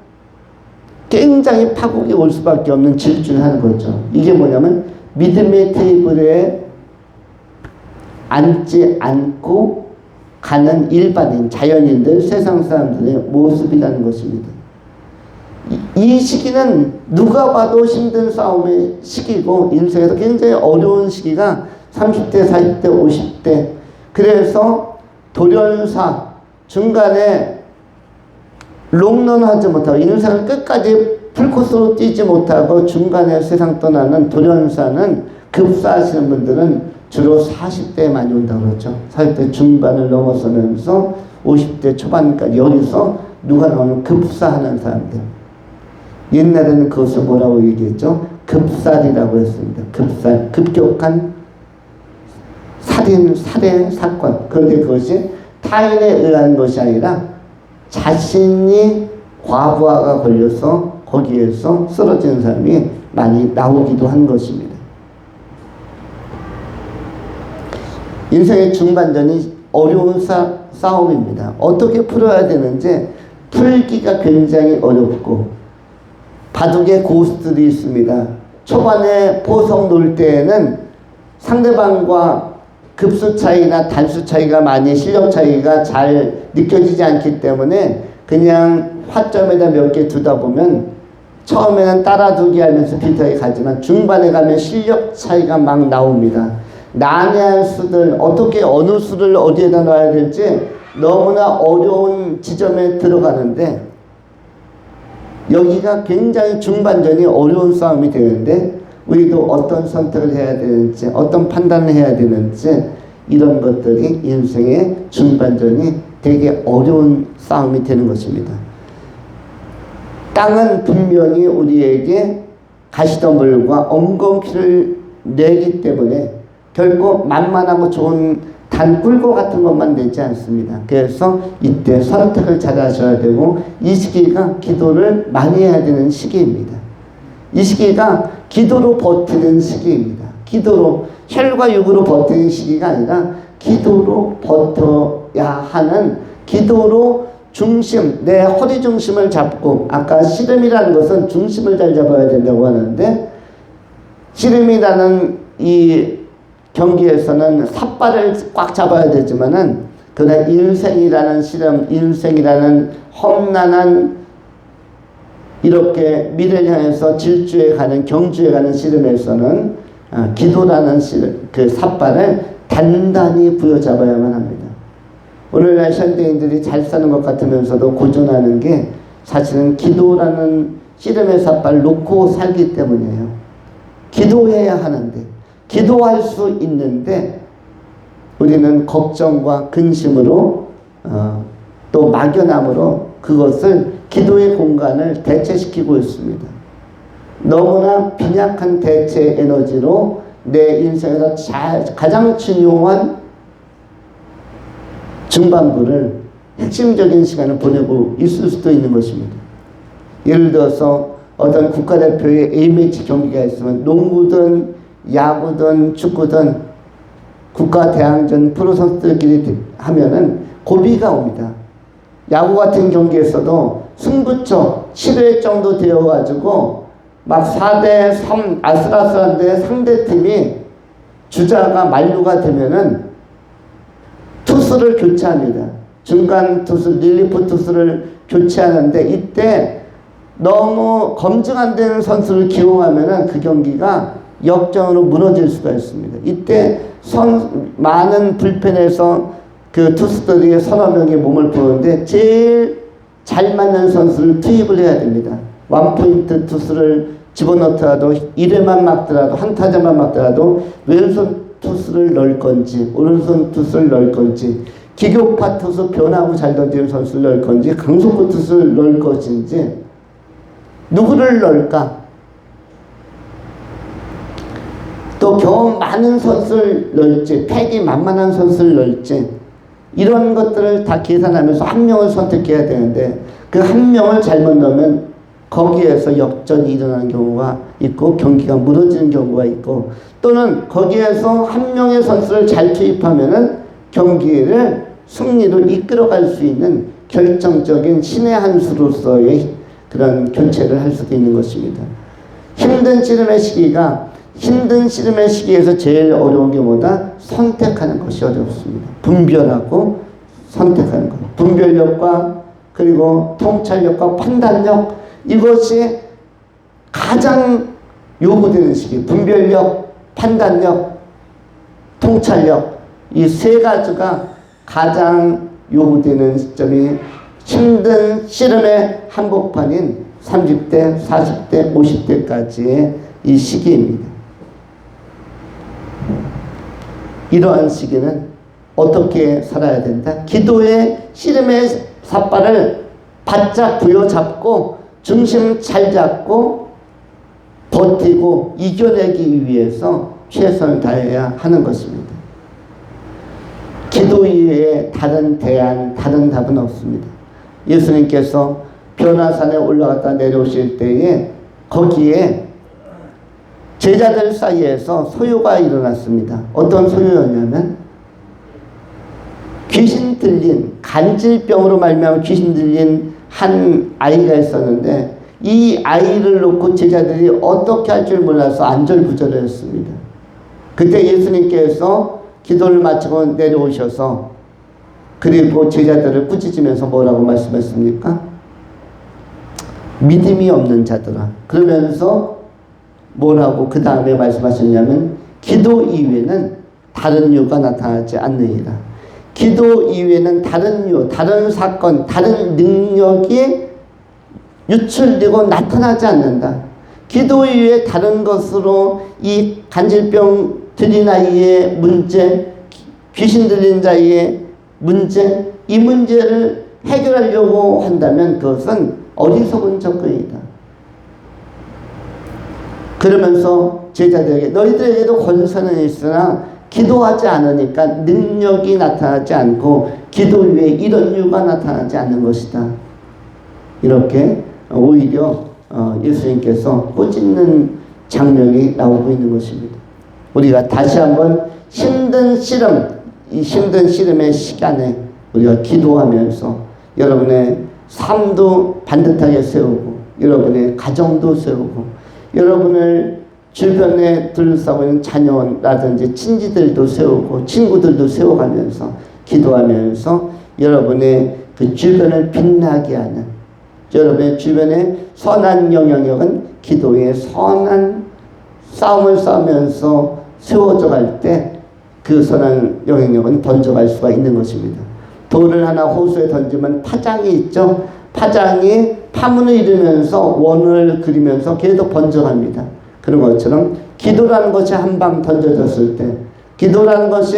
굉장히 파국이 올 수밖에 없는 질주를 하는 거죠. 이게 뭐냐면 믿음의 테이블에 앉지 않고 가는 일반인, 자연인들, 세상 사람들의 모습이라는 것입니다. 이 시기는 누가 봐도 힘든 싸움의 시기고, 인생에서 굉장히 어려운 시기가 30대, 40대, 50대. 그래서 돌연사, 중간에 롱런 하지 못하고 인생을 끝까지 풀코스로 뛰지 못하고 중간에 세상 떠나는 돌연사는, 급사하시는 분들은 주로 40대에 많이 온다고 그러죠. 40대 중반을 넘어서면서 50대 초반까지, 여기서 누가 나오면 급사하는 사람들. 옛날에는 그것을 뭐라고 얘기했죠? 급살이라고 했습니다. 급살, 급격한 살인, 살해 사건. 그런데 그것이 타인에 의한 것이 아니라 자신이 과부하가 걸려서 거기에서 쓰러지는 사람이 많이 나오기도 한 것입니다. 인생의 중반전이 어려운 싸움입니다. 어떻게 풀어야 되는지 풀기가 굉장히 어렵고, 바둑의 고수들이 있습니다. 초반에 포석 놓을 때에는 상대방과 급수 차이나 단수 차이가 많이, 실력 차이가 잘 느껴지지 않기 때문에 그냥 화점에다 몇 개 두다 보면 처음에는 따라두기 하면서 비슷하게 가지만 중반에 가면 실력 차이가 막 나옵니다. 난해한 수들, 어떻게 어느 수를 어디에다 놔야 될지 너무나 어려운 지점에 들어가는데, 여기가 굉장히 중반전이 어려운 싸움이 되는데, 우리도 어떤 선택을 해야 되는지, 어떤 판단을 해야 되는지, 이런 것들이 인생의 중반전이 되게 어려운 싸움이 되는 것입니다. 땅은 분명히 우리에게 가시덤불과 엉겅퀴를 내기 때문에 결코 만만하고 좋은 단꿀고 같은 것만 내지 않습니다. 그래서 이때 선택을 잘 하셔야 되고, 이 시기가 기도를 많이 해야 되는 시기입니다. 이 시기가 기도로 버티는 시기입니다. 기도로, 혈과 육으로 버티는 시기가 아니라 기도로 버텨야 하는, 기도로 중심, 내 허리 중심을 잡고, 아까 씨름이라는 것은 중심을 잘 잡아야 된다고 하는데, 씨름이라는 이 경기에서는 삿발을 꽉 잡아야 되지만은, 그러나 인생이라는 씨름, 인생이라는 험난한 이렇게 미래를 향해서 질주해 가는, 경주해 가는 씨름에서는 기도라는 그 삿발을 단단히 부여잡아야만 합니다. 오늘날 현대인들이 잘 사는 것 같으면서도 고전하는 게 사실은 기도라는 씨름의 삿발을 놓고 살기 때문이에요. 기도해야 하는데, 기도할 수 있는데 우리는 걱정과 근심으로 또 막연함으로 그것을 기도의 공간을 대체시키고 있습니다. 너무나 빈약한 대체 에너지로 내 인생에서 가장 중요한 중반부를 핵심적인 시간을 보내고 있을 수도 있는 것입니다. 예를 들어서 어떤 국가대표의 A매치 경기가 있으면 농구든 야구든 축구든 국가대항전 프로 선수들끼리 하면은 고비가 옵니다. 야구 같은 경기에서도 승부처 7회 정도 되어가지고 막 4대3 아슬아슬한데 상대팀이 주자가 만루가 되면은 투수를 교체합니다. 중간 투수, 릴리프 투수를 교체하는데 이때 너무 검증 안 되는 선수를 기용하면은 그 경기가 역전으로 무너질 수가 있습니다. 이때 많은 불펜에서 그 투수들이 서너 명의 몸을 푸는데 제일 잘 맞는 선수를 투입을 해야 됩니다. 원포인트 투수를 집어넣더라도 1회만 막더라도 한 타자만 막더라도 왼손 투수를 넣을 건지 오른손 투수를 넣을 건지 기교파 투수 변하고 잘 던지는 선수를 넣을 건지 강속구 투수를 넣을 것인지 누구를 넣을까? 또 경험 많은 선수를 넣을지 패기 만만한 선수를 넣을지 이런 것들을 다 계산하면서 한 명을 선택해야 되는데 그 한 명을 잘못 넣으면 거기에서 역전이 일어나는 경우가 있고 경기가 무너지는 경우가 있고 또는 거기에서 한 명의 선수를 잘 투입하면은 경기를 승리로 이끌어갈 수 있는 결정적인 신의 한 수로서의 그런 교체를 할 수도 있는 것입니다. 힘든 씨름의 시기에서 제일 어려운 게 뭐다? 선택하는 것이 어렵습니다. 분별하고 선택하는 것. 분별력과 그리고 통찰력과 판단력 이것이 가장 요구되는 시기. 분별력, 판단력, 통찰력 이 세 가지가 가장 요구되는 시점이 힘든 씨름의 한복판인 30대, 40대, 50대까지의 이 시기입니다. 이러한 시기는 어떻게 살아야 된다? 기도의 씨름의 삿발을 바짝 부여잡고 중심 잘 잡고 버티고 이겨내기 위해서 최선을 다해야 하는 것입니다. 기도 이외에 다른 대안, 다른 답은 없습니다. 예수님께서 변화산에 올라갔다 내려오실 때에 거기에 제자들 사이에서 소요가 일어났습니다. 어떤 소요였냐면 귀신 들린 간질병으로 말미암아 귀신 들린 한 아이가 있었는데 이 아이를 놓고 제자들이 어떻게 할 줄 몰라서 안절부절을 했습니다. 그때 예수님께서 기도를 마치고 내려오셔서 그리고 제자들을 꾸짖으면서 뭐라고 말씀했습니까? 믿음이 없는 자들아. 그러면서 뭐라고 그 다음에 말씀하셨냐면 기도 이외에는 다른 이유가 나타나지 않느니라. 기도 이외에는 다른 이유, 다른 사건, 다른 능력이 유출되고 나타나지 않는다. 기도 이외에 다른 것으로 이 간질병 들린 아이의 문제, 귀신 들린 자의 문제, 이 문제를 해결하려고 한다면 그것은 어리석은 접근이다. 그러면서 제자들에게 너희들에게도 권세는 있으나 기도하지 않으니까 능력이 나타나지 않고 기도 위에 이런 이유가 나타나지 않는 것이다. 이렇게 오히려 예수님께서 꾸짖는 장면이 나오고 있는 것입니다. 우리가 다시 한번 힘든 씨름, 이 힘든 씨름의 시간에 우리가 기도하면서 여러분의 삶도 반듯하게 세우고 여러분의 가정도 세우고 여러분을 주변에 둘러싸고 있는 자녀라든지 친지들도 세우고 친구들도 세워가면서 기도하면서 여러분의 그 주변을 빛나게 하는 여러분의 주변의 선한 영향력은 기도의 선한 싸움을 싸우면서 세워져 갈 때 그 선한 영향력은 던져갈 수가 있는 것입니다. 돌을 하나 호수에 던지면 파장이 있죠. 파장이 파문을 일으면서 원을 그리면서 계속 번져갑니다. 그런 것처럼 기도라는 것이 한 방 던져졌을 때, 기도라는 것이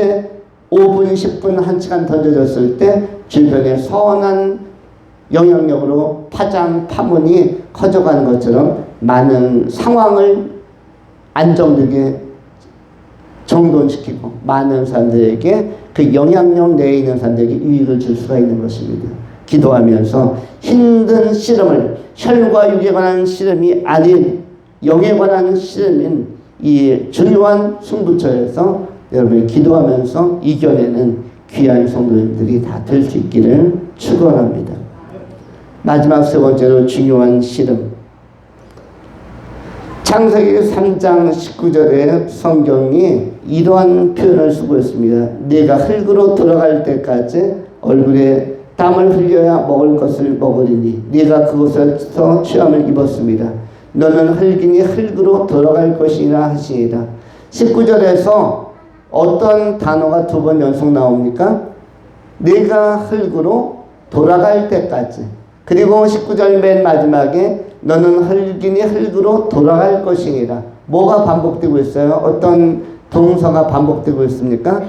5분, 10분, 1시간 던져졌을 때 주변에 선한 영향력으로 파장, 파문이 커져가는 것처럼 많은 상황을 안정되게 정돈시키고 많은 사람들에게 그 영향력 내에 있는 사람들에게 유익을 줄 수가 있는 것입니다. 기도하면서 힘든 씨름을, 혈과 육에 관한 씨름이 아닌 영에 관한 씨름인 이 중요한 승부처에서 여러분이 기도하면서 이겨내는 귀한 성도님들이 다 될 수 있기를 축원합니다. 마지막 세 번째로 중요한 씨름. 창세기 3장 19절에 성경이 이러한 표현을 쓰고 있습니다. 네가 흙으로 돌아갈 때까지 얼굴에 땀을 흘려야 먹을 것을 먹으리니 네가 그곳에서 취함을 입었습니다. 너는 흙이니 흙으로 돌아갈 것이라 하시니라. 19절에서 어떤 단어가 두 번 연속 나옵니까? 네가 흙으로 돌아갈 때까지. 그리고 19절 맨 마지막에 너는 흙이니 흙으로 돌아갈 것이니라. 뭐가 반복되고 있어요? 어떤 동사가 반복되고 있습니까?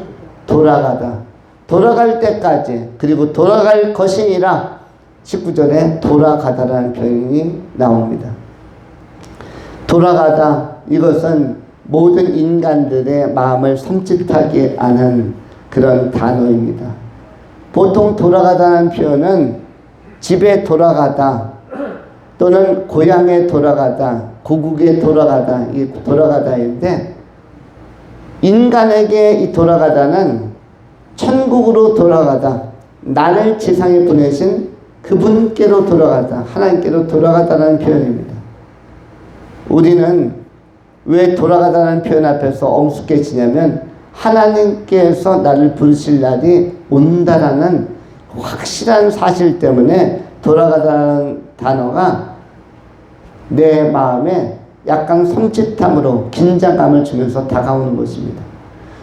돌아가다. 돌아갈 때까지. 그리고 돌아갈 것이니라. 19절에 돌아가다라는 표현이 나옵니다. 돌아가다. 이것은 모든 인간들의 마음을 섬찟하게 하는 그런 단어입니다. 보통 돌아가다는 표현은 집에 돌아가다 또는 고향에 돌아가다, 고국에 돌아가다, 이 돌아가다인데 인간에게 이 돌아가다는 천국으로 돌아가다, 나를 지상에 보내신 그분께로 돌아가다, 하나님께로 돌아가다라는 표현입니다. 우리는 왜 돌아가다라는 표현 앞에서 엄숙해지냐면 하나님께서 나를 부르실 날이 온다라는 확실한 사실 때문에 돌아가다라는 단어가 내 마음에 약간 섬찟함으로 긴장감을 주면서 다가오는 것입니다.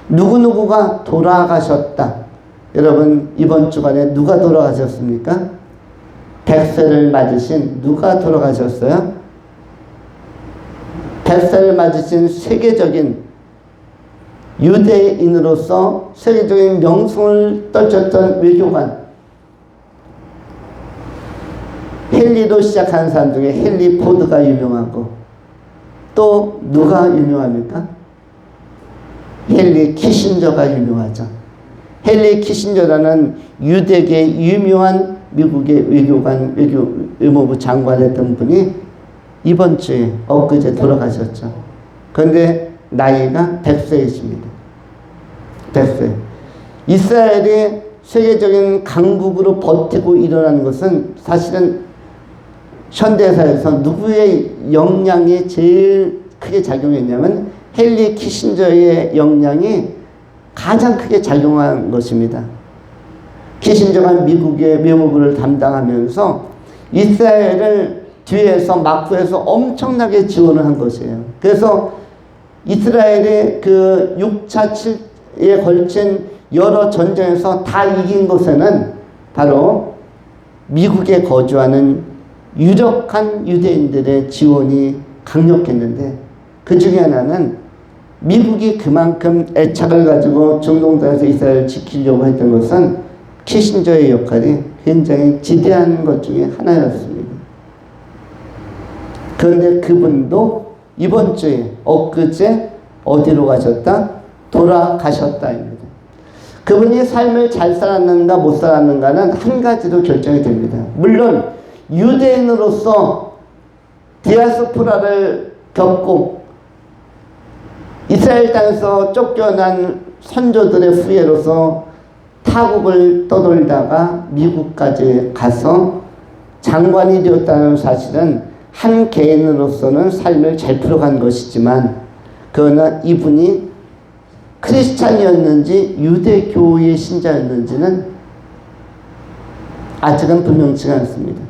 누구누구가 돌아가셨다. 여러분 이번 주간에 누가 돌아가셨습니까? 100세를 맞으신 누가 돌아가셨어요? 100세를 맞으신 세계적인 유대인으로서 세계적인 명성을 떨쳤던 외교관, 헨리로 시작하는 사람 중에 헨리 포드가 유명하고 또 누가 유명합니까? 헨리 키신저가 유명하죠. 헨리 키신저라는 유대계 유명한 미국의 외교관, 외무부 장관했던 분이 이번 주에 엊그제 돌아가셨죠. 그런데 나이가 100세이십니다. 100세. 이스라엘이 세계적인 강국으로 버티고 일어나는 것은 사실은 현대사에서 누구의 역량이 제일 크게 작용했냐면 헨리 키신저의 역량이 가장 크게 작용한 것입니다. 키신저가 미국의 외무부를 담당하면서 이스라엘을 뒤에서 막후에서 엄청나게 지원을 한 것이에요. 그래서 이스라엘의 그 6차, 7에 걸친 여러 전쟁에서 다 이긴 것에는 바로 미국에 거주하는 유력한 유대인들의 지원이 강력했는데 그 중에 하나는 미국이 그만큼 애착을 가지고 중동에서 이스라엘을 지키려고 했던 것은 키신저의 역할이 굉장히 지대한 것 중에 하나였습니다. 그런데 그분도 이번 주에 엊그제 어디로 가셨다? 돌아가셨다입니다. 그분이 삶을 잘 살았는가 못 살았는가는 한 가지로 결정이 됩니다. 물론 유대인으로서 디아스포라를 겪고 이스라엘 땅에서 쫓겨난 선조들의 후예로서 타국을 떠돌다가 미국까지 가서 장관이 되었다는 사실은 한 개인으로서는 삶을 잘 풀어간 것이지만 그러나 이분이 크리스찬이었는지 유대교의 신자였는지는 아직은 분명치가 않습니다.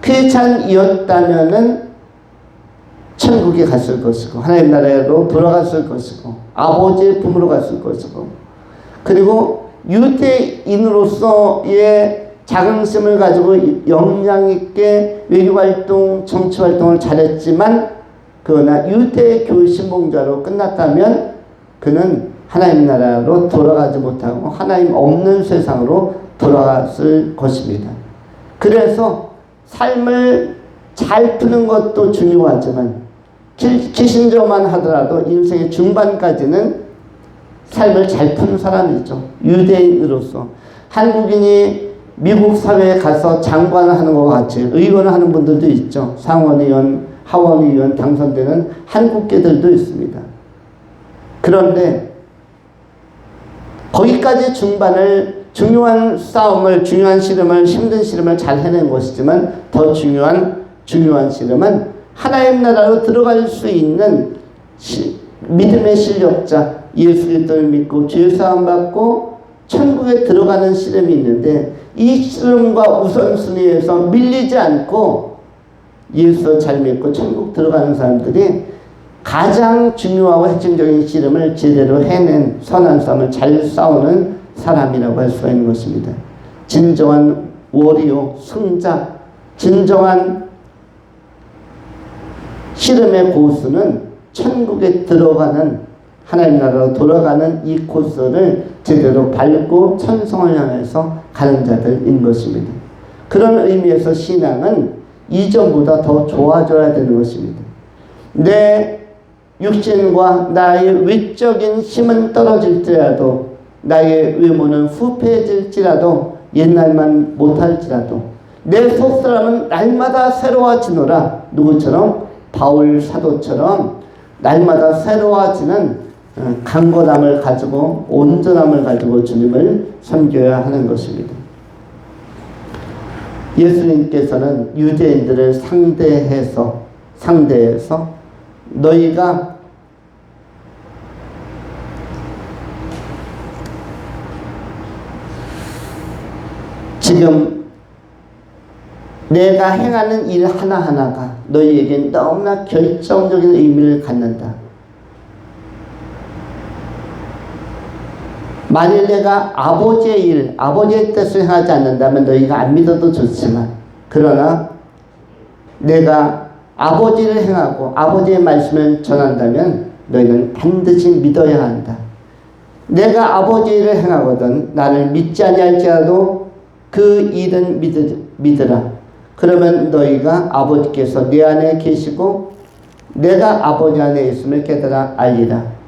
크리스찬이었다면은 천국에 갔을 것이고 하나님 나라로 돌아갔을 것이고 아버지의 품으로 갔을 것이고, 그리고 유대인으로서의 자긍심을 가지고 역량 있게 외교활동, 정치활동을 잘했지만 그러나 유대교 신봉자로 끝났다면 그는 하나님 나라로 돌아가지 못하고 하나님 없는 세상으로 돌아갔을 것입니다. 그래서 삶을 잘 푸는 것도 중요하지만 기신저만 하더라도 인생의 중반까지는 삶을 잘 푸는 사람이죠. 유대인으로서 한국인이 미국 사회에 가서 장관을 하는 것과 같이 의원을 하는 분들도 있죠. 상원의원, 하원의원 당선되는 한국계들도 있습니다. 그런데 거기까지 중반을 중요한 싸움을, 중요한 씨름을, 힘든 씨름을 잘 해낸 것이지만 더 중요한 씨름은 하나님 나라로 들어갈 수 있는 믿음의 실력자, 예수 그리스도를 믿고 죄 사함 받고 천국에 들어가는 씨름이 있는데, 이 씨름과 우선순위에서 밀리지 않고 예수 잘 믿고 천국 들어가는 사람들이 가장 중요하고 핵심적인 씨름을 제대로 해낸 선한 싸움을 잘 싸우는 사람이라고 할 수가 있는 것입니다. 진정한 워리어, 승자, 진정한 씨름의 고수는 천국에 들어가는, 하나님 나라로 돌아가는 이 코스를 제대로 밟고 천성을 향해서 가는 자들인 것입니다. 그런 의미에서 신앙은 이전보다 더 좋아져야 되는 것입니다. 내 육신과 나의 외적인 힘은 떨어질지라도, 나의 외모는 후패해질지라도, 옛날만 못할지라도 내 속사람은 날마다 새로워지노라. 누구처럼? 바울 사도처럼 날마다 새로워지는 강건함을 가지고, 온전함을 가지고 주님을 섬겨야 하는 것입니다. 예수님께서는 유대인들을 상대해서 너희가 지금 내가 행하는 일 하나하나가 너희에겐 너무나 결정적인 의미를 갖는다. 만일 내가 아버지의 일, 아버지의 뜻을 행하지 않는다면 너희가 안 믿어도 좋지만, 그러나 내가 아버지를 행하고 아버지의 말씀을 전한다면 너희는 반드시 믿어야 한다. 내가 아버지의 일을 행하거든 나를 믿지 아니할지라도 그 일은 믿으라. 그러면 너희가 아버지께서 내 안에 계시고 내가 아버지 안에 있음을 깨달아 알리라.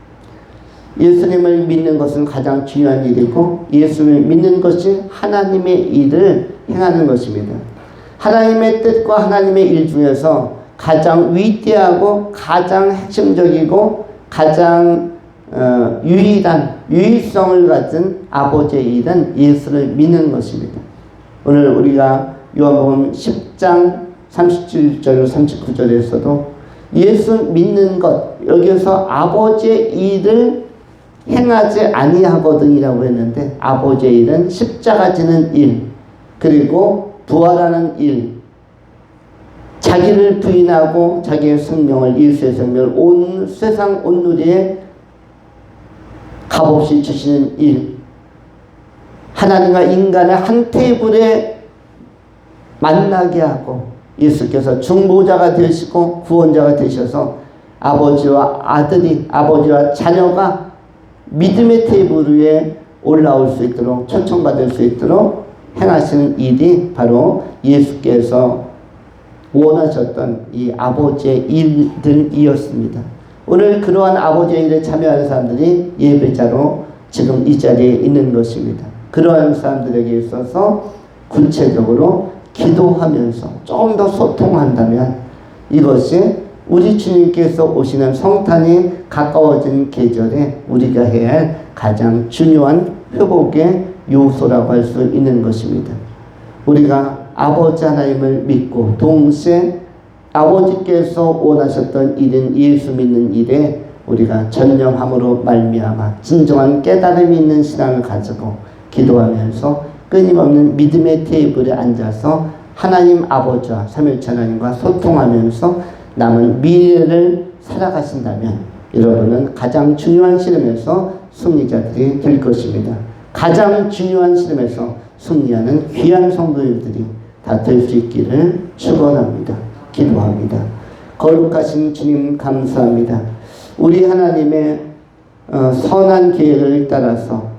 예수님을 믿는 것은 가장 중요한 일이고, 예수님을 믿는 것이 하나님의 일을 행하는 것입니다. 하나님의 뜻과 하나님의 일 중에서 가장 위대하고 가장 핵심적이고 가장 유일성을 가진 아버지의 일은 예수를 믿는 것입니다. 오늘 우리가 요한복음 10장 37절 39절에서도 예수 믿는 것, 여기서 아버지의 일을 행하지 아니하거든이라고 했는데, 아버지의 일은 십자가 지는 일, 그리고 부활하는 일, 자기를 부인하고 자기의 생명을, 예수의 생명을 온 세상 온누리에 값없이 주시는 일, 하나님과 인간을 한 테이블에 만나게 하고 예수께서 중보자가 되시고 구원자가 되셔서 아버지와 아들이, 아버지와 자녀가 믿음의 테이블 위에 올라올 수 있도록, 초청받을 수 있도록 행하시는 일이 바로 예수께서 원하셨던 이 아버지의 일들이었습니다. 오늘 그러한 아버지의 일에 참여하는 사람들이 예배자로 지금 이 자리에 있는 것입니다. 그러한 사람들에게 있어서 구체적으로 기도하면서 조금 더 소통한다면 이것이 우리 주님께서 오시는 성탄이 가까워진 계절에 우리가 해야 할 가장 중요한 회복의 요소라고 할 수 있는 것입니다. 우리가 아버지 하나님을 믿고 동시에 아버지께서 원하셨던 일은 예수 믿는 일에 우리가 전념함으로 말미암아 진정한 깨달음이 있는 신앙을 가지고 기도하면서 끊임없는 믿음의 테이블에 앉아서 하나님 아버지와 삼위일체 하나님과 소통하면서 남은 미래를 살아가신다면 여러분은 가장 중요한 시름에서 승리자들이 될 것입니다. 가장 중요한 시름에서 승리하는 귀한 성도님들이 다 될 수 있기를 축원합니다. 기도합니다. 거룩하신 주님 감사합니다. 우리 하나님의 선한 계획을 따라서